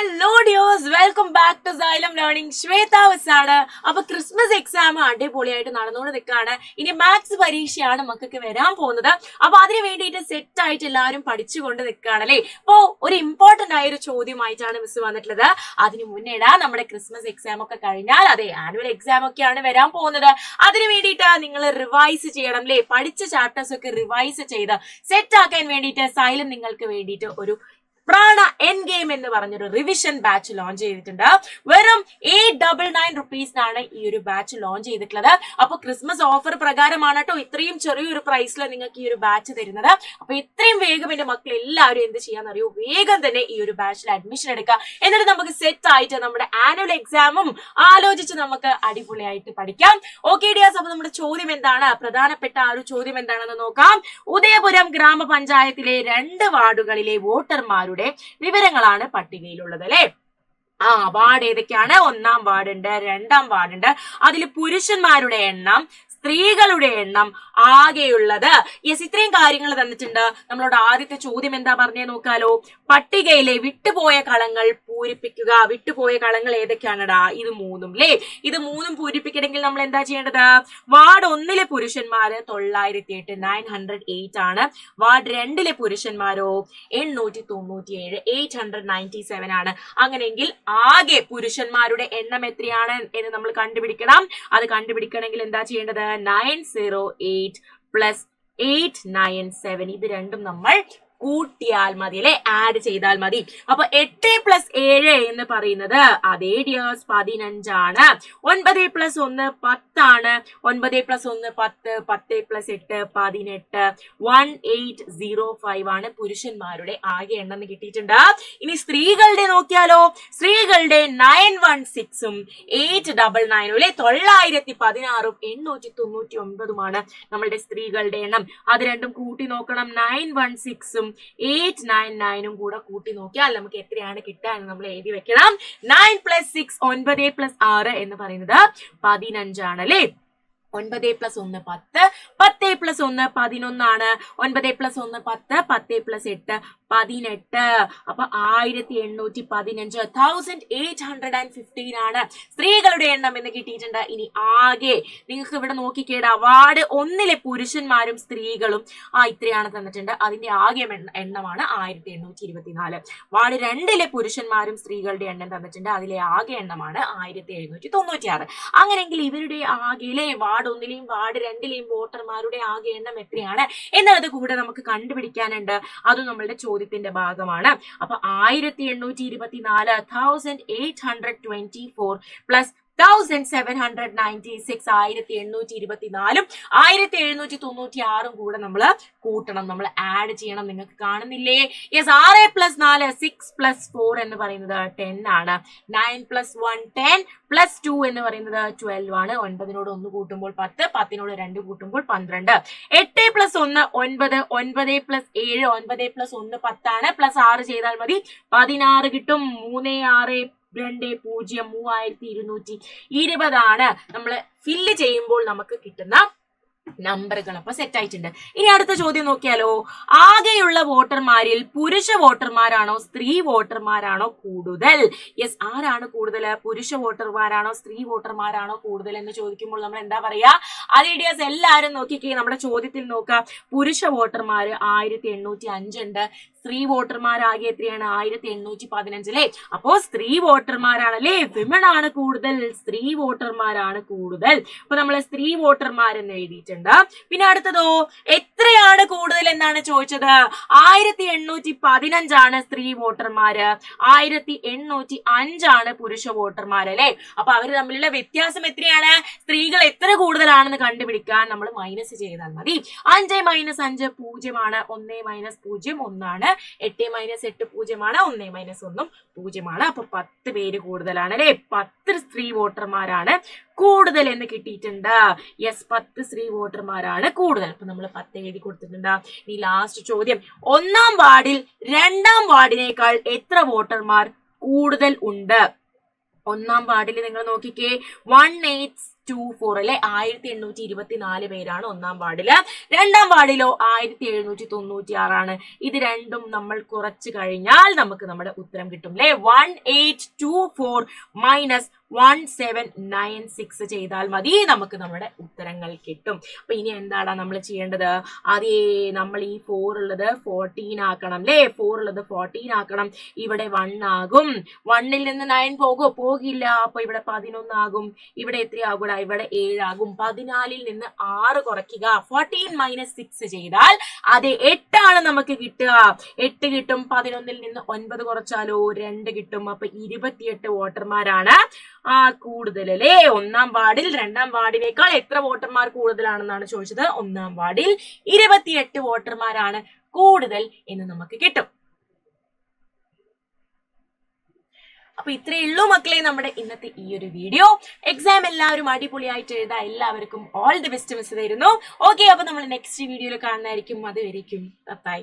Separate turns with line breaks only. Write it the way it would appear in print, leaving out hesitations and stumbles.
Hello dears, welcome back to Xylem learning. ശ്വേതാവസാണ്. അപ്പൊ Christmas exam അടിപൊളിയായിട്ട് നടന്നുകൊണ്ട് നിൽക്കുകയാണ്. ഇനി മാത്സ് പരീക്ഷയാണ് മക്കൾക്ക് വരാൻ പോകുന്നത്. അപ്പൊ അതിന് വേണ്ടിയിട്ട് സെറ്റ് ആയിട്ട് എല്ലാവരും പഠിച്ചുകൊണ്ട് നിൽക്കുകയാണ് അല്ലേ. അപ്പോ ഒരു ഇമ്പോർട്ടന്റ് ആയ ഒരു ചോദ്യമായിട്ടാണ് മിസ് വന്നിട്ടുള്ളത്. അതിന് മുന്നേടാ നമ്മുടെ ക്രിസ്മസ് എക്സാം ഒക്കെ കഴിഞ്ഞാൽ അതെ ആനുവൽ എക്സാം ഒക്കെയാണ് വരാൻ പോകുന്നത്. അതിന് വേണ്ടിയിട്ട് നിങ്ങൾ റിവൈസ് ചെയ്യണം അല്ലേ. പഠിച്ച ചാപ്റ്റേഴ്സ് ഒക്കെ റിവൈസ് ചെയ്ത് സെറ്റ് ആക്കാൻ വേണ്ടിയിട്ട് സൈലം നിങ്ങൾക്ക് വേണ്ടിയിട്ട് ഒരു പ്രാണ എൻ ഗെയിം എന്ന് പറഞ്ഞൊരു റിവിഷൻ ബാച്ച് ലോഞ്ച് ചെയ്തിട്ടുണ്ട്. വെറും 899 റുപ്പീസിനാണ് ഈ ഒരു ബാച്ച് ലോഞ്ച് ചെയ്തിട്ടുള്ളത്. അപ്പൊ ക്രിസ്മസ് ഓഫർ പ്രകാരമാണ് കേട്ടോ ഇത്രയും ചെറിയൊരു പ്രൈസിൽ നിങ്ങൾക്ക് ഈ ഒരു ബാച്ച് തരുന്നത്. അപ്പൊ ഇത്രയും വേഗം എന്റെ മക്കൾ എല്ലാവരും എന്ത് ചെയ്യാന്നറിയോ, വേഗം തന്നെ ഈ ഒരു ബാച്ചിൽ അഡ്മിഷൻ എടുക്കുക. എന്നിട്ട് നമുക്ക് സെറ്റ് ആയിട്ട് നമ്മുടെ ആനുവൽ എക്സാമും ആലോചിച്ച് നമുക്ക് അടിപൊളിയായിട്ട് പഠിക്കാം. ഓക്കെ ഡിയേഴ്സ്, അപ്പൊ നമ്മുടെ ചോദ്യം എന്താണ്, പ്രധാനപ്പെട്ട ആ ഒരു ചോദ്യം എന്താണെന്ന് നോക്കാം. ഉദയപുരം ഗ്രാമപഞ്ചായത്തിലെ 2 വാർഡുകളിലെ വോട്ടർമാരുടെ വിവരങ്ങളാണ് പട്ടികയിലുള്ളത് അല്ലെ. വാർഡ് ഏതൊക്കെയാണ്? 1-ാം വാർഡുണ്ട്, 2-ാം വാർഡുണ്ട്. അതിൽ പുരുഷന്മാരുടെ എണ്ണം, സ്ത്രീകളുടെ എണ്ണം, ആകെയുള്ളത്. യെസ്, ഇത്രയും കാര്യങ്ങൾ തന്നിട്ടുണ്ട്. നമ്മളോട് ആദ്യത്തെ ചോദ്യം എന്താ പറഞ്ഞേ നോക്കാലോ. പട്ടികയിലെ വിട്ടുപോയ കളങ്ങൾ പൂരിപ്പിക്കുക. വിട്ടുപോയ കളങ്ങൾ ഏതൊക്കെയാണടാ? ഇത് 3ഉം അല്ലേ. ഇത് 3ഉം പൂരിപ്പിക്കണമെങ്കിൽ നമ്മൾ എന്താ ചെയ്യേണ്ടത്? വാർഡ് 1-ലെ പുരുഷന്മാര് 908 908 ആണ്. വാർഡ് 2-ലെ പുരുഷന്മാരോ 897 897 ആണ്. അങ്ങനെയെങ്കിൽ ആകെ പുരുഷന്മാരുടെ എണ്ണം എത്രയാണ് എന്ന് നമ്മൾ കണ്ടുപിടിക്കണം. അത് കണ്ടുപിടിക്കണമെങ്കിൽ എന്താ ചെയ്യേണ്ടത്? 908 പ്ലസ് 897 ഇത് രണ്ടും നമ്മൾ കൂട്ടിയാൽ മതി അല്ലെ, ആഡ് ചെയ്താൽ മതി. അപ്പൊ 8 + 7 എന്ന് പറയുന്നത് അതേ ഡിയേഴ്സ് 15 ആണ്. 9 + 1 10 ആണ്. 9 + 1 10, 10 + 8 18 1805 ആണ് പുരുഷന്മാരുടെ ആകെ എണ്ണം കിട്ടിയിട്ടുണ്ട്. ഇനി സ്ത്രീകളുടെ നോക്കിയാലോ. സ്ത്രീകളുടെ 916ഉം 899 അല്ലെ 916ഉം 899 നമ്മളുടെ സ്ത്രീകളുടെ എണ്ണം. അത് രണ്ടും കൂട്ടി നോക്കണം. 916ഉം 899ഉം കൂടെ കൂട്ടി നോക്കിയാൽ നമുക്ക് എത്രയാണ് കിട്ടുക എന്ന് നമ്മൾ എഴുതി വെക്കണം. 9 + 6 9 + 6 എന്ന് പറയുന്നത് 15 ആണ് അല്ലെ. 9 + 1 10, 10 + 1 11 ആണ്. 9 + 1 10, 10 + 8 18. അപ്പൊ 1815 1815 ആണ് സ്ത്രീകളുടെ എണ്ണം എന്ന് കിട്ടിയിട്ടുണ്ട്. ഇനി ആകെ നിങ്ങൾക്ക് ഇവിടെ നോക്കിക്കേടാ. വാർഡ് 1-ലെ പുരുഷന്മാരും സ്ത്രീകളും ഇത്രയാണ് തന്നിട്ടുണ്ട്. അതിന്റെ ആകെ എണ്ണമാണ് 1824. വാർഡ് 2-ലെ പുരുഷന്മാരും സ്ത്രീകളുടെ എണ്ണം തന്നിട്ടുണ്ട്. അതിലെ ആകെ എണ്ണമാണ് 1796. അങ്ങനെയെങ്കിൽ ഇവരുടെ ആകെയിലെ വാർഡ് 1-ലെയും വാർഡ് 2-ലെയും വോട്ടർമാരുടെ ആകെ എണ്ണം എത്രയാണ് എന്നത് കൂടെ നമുക്ക് കണ്ടുപിടിക്കാനുണ്ട്. അതും നമ്മളുടെ ചോദ്യത്തിന്റെ ഭാഗമാണ്. അപ്പൊ 1824 1824 പ്ലസ് 1796 1824 1796 കൂടെ നമ്മൾ കൂട്ടണം, നമ്മൾ ആഡ് ചെയ്യണം. നിങ്ങൾക്ക് കാണുന്നില്ലേ? യെസ്, 6 + 4 6 + 4 എന്ന് പറയുന്നത് 10 ആണ്. 9 + 1 10 + 2 എന്ന് പറയുന്നത് 12 ആണ്. 9നോട് 1 കൂട്ടുമ്പോൾ 10, 10നോട് 2 കൂട്ടുമ്പോൾ 12. 8 + 1 9, 9 + 7 9 + 1 10 ആണ്. പ്ലസ് 6 ചെയ്താൽ മതി 16 കിട്ടും. 3 6 2 0 3220 ആണ് നമ്മൾ ഫില്ല് ചെയ്യുമ്പോൾ നമുക്ക് കിട്ടുന്ന നമ്പറുകൾ. അപ്പൊ സെറ്റ് ആയിട്ടുണ്ട്. ഇനി അടുത്ത ചോദ്യം നോക്കിയാലോ. ആകെയുള്ള വോട്ടർമാരിൽ പുരുഷ വോട്ടർമാരാണോ സ്ത്രീ വോട്ടർമാരാണോ കൂടുതൽ? യെസ്, ആരാണ് കൂടുതൽ? പുരുഷ വോട്ടർമാരാണോ സ്ത്രീ വോട്ടർമാരാണോ കൂടുതൽ എന്ന് ചോദിക്കുമ്പോൾ നമ്മൾ എന്താ പറയാ? അതേ ഡിയേഴ്സ് എല്ലാവരും നോക്കിക്കേ. നമ്മുടെ ചോദ്യത്തിൽ നോക്കാം. പുരുഷ വോട്ടർമാര് 1805 ഉണ്ട്. സ്ത്രീ വോട്ടർമാരാകെ എത്രയാണ്? 1815 അല്ലേ. അപ്പോ സ്ത്രീ വോട്ടർമാരാണല്ലേ, വിമൺ ആണ് കൂടുതൽ, സ്ത്രീ വോട്ടർമാരാണ് കൂടുതൽ. അപ്പൊ നമ്മൾ സ്ത്രീ വോട്ടർമാരെന്ന് എഴുതിയിട്ടുണ്ട്. പിന്നെ അടുത്തതോ എത്രയാണ് കൂടുതൽ എന്നാണ് ചോദിച്ചത്. 1815 ആണ് സ്ത്രീ വോട്ടർമാര്, 1805 ആണ് പുരുഷ വോട്ടർമാര് അല്ലെ. അപ്പൊ അവര് തമ്മിലുള്ള വ്യത്യാസം എത്രയാണ്? സ്ത്രീകൾ എത്ര കൂടുതലാണെന്ന് കണ്ടുപിടിക്കാൻ നമ്മൾ മൈനസ് ചെയ്താൽ മതി. 5 - 5 0 ആണ്. 1 - 0 1 ആണ്. 8 - 8 0 ആണ്. 1 - 1 0 ആണ്. അപ്പൊ 10 പേര് കൂടുതലാണ് അല്ലെ. 10 സ്ത്രീ വോട്ടർമാരാണ് കൂടുതൽ എന്ന് കിട്ടിയിട്ടുണ്ട്. യെസ്, 10 സ്ത്രീ വോട്ടർമാരാണ് കൂടുതൽ. അപ്പൊ നമ്മൾ 10 എഴുതി കൊടുത്തിട്ടുണ്ട്. ഈ ലാസ്റ്റ് ചോദ്യം, 1-ാം വാർഡിൽ 2-ാം വാർഡിനേക്കാൾ എത്ര വോട്ടർമാർ കൂടുതൽ ഉണ്ട്? 1-ാം വാർഡിൽ നിങ്ങൾ നോക്കിക്കേ. 2824 അല്ലെ 1824 പേരാണ് ഒന്നാം വാർഡില്. രണ്ടാം വാർഡിലോ 1796 ഇത് രണ്ടും നമ്മൾ കുറച്ച് കഴിഞ്ഞാൽ നമുക്ക് നമ്മുടെ ഉത്തരം കിട്ടും അല്ലെ. 1824 മൈനസ് 1796 ചെയ്താൽ മതി നമുക്ക് നമ്മുടെ ഉത്തരങ്ങൾ കിട്ടും. അപ്പൊ ഇനി എന്താണ് നമ്മൾ ചെയ്യേണ്ടത്? അതേ നമ്മൾ ഈ 4 ഉള്ളത് 14 ആക്കണം അല്ലെ. 4 ഉള്ളത് 14 ആക്കണം. ഇവിടെ 1 ആകും. 1ൽ നിന്ന് 9 പോകില്ല. അപ്പൊ ഇവിടെ 11 ആകും. ഇവിടെ എത്രയാകൂടാ? ഇവിടെ 7 ആകും. 14ൽ നിന്ന് 6 കുറയ്ക്കുക. 14 മൈനസ് 6 ചെയ്താൽ അതെ 8 ആണ് നമുക്ക് കിട്ടുക. 8 കിട്ടും. 11ൽ നിന്ന് 9 കുറച്ചാലോ 2 കിട്ടും. അപ്പൊ 28 വോട്ടർമാരാണ് കൂടുതൽ അല്ലേ ഒന്നാം വാർഡിൽ. രണ്ടാം വാർഡിനേക്കാൾ എത്ര വോട്ടർമാർ കൂടുതലാണെന്നാണ് ചോദിച്ചത്. ഒന്നാം വാർഡിൽ 28 വോട്ടർമാരാണ് കൂടുതൽ എന്ന് നമുക്ക് കിട്ടും. അപ്പൊ ഇത്രയേ ഉള്ളൂ മക്കളെ നമ്മുടെ ഇന്നത്തെ ഈ ഒരു വീഡിയോ. എക്സാം എല്ലാവരും അടിപൊളിയായിട്ട് എഴുതാം. എല്ലാവർക്കും ഓൾ ദി ബെസ്റ്റ് മിസ് തരുന്നു. ഓക്കെ, അപ്പൊ നമ്മൾ നെക്സ്റ്റ് വീഡിയോയിൽ കാണുന്നതായിരിക്കും. അതുവരെയും ബൈ.